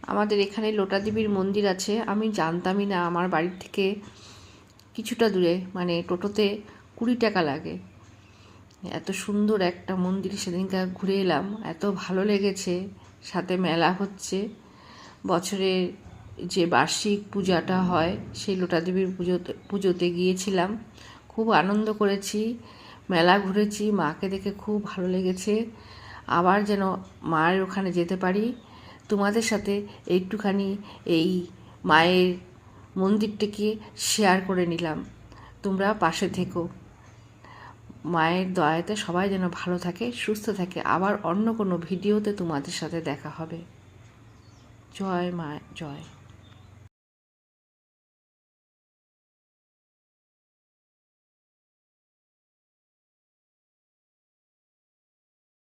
আমাদের এখানে লোটা দেবীর মন্দির আছে, আমি জানতামই না। আমার বাড়ির থেকে কিছুটা দূরে, মানে টোটোতে 20 টাকা লাগে। এত সুন্দর একটা মন্দির সেদিনকার ঘুরে এলাম, এত ভালো লেগেছে। সাথে মেলা হচ্ছে, বছরের যে বার্ষিক পূজাটা হয় সেই লোটা দেবীর পুজোতে গিয়েছিলাম, খুব আনন্দ করেছি, মেলা ঘুরেছি, মাকে দেখে খুব ভালো লেগেছে। আবার যেন মায়ের ওখানে যেতে পারি। তোমাদের সাথে একটুখানি এই মায়ের মন্দিরটিকে শেয়ার করে নিলাম। তোমরা পাশে থেকো। মায়ের দয়াতে সবাই যেন ভালো থাকে, সুস্থ থাকে। আবার অন্য কোনো ভিডিওতে তোমাদের সাথে দেখা হবে। জয় মা, জয়।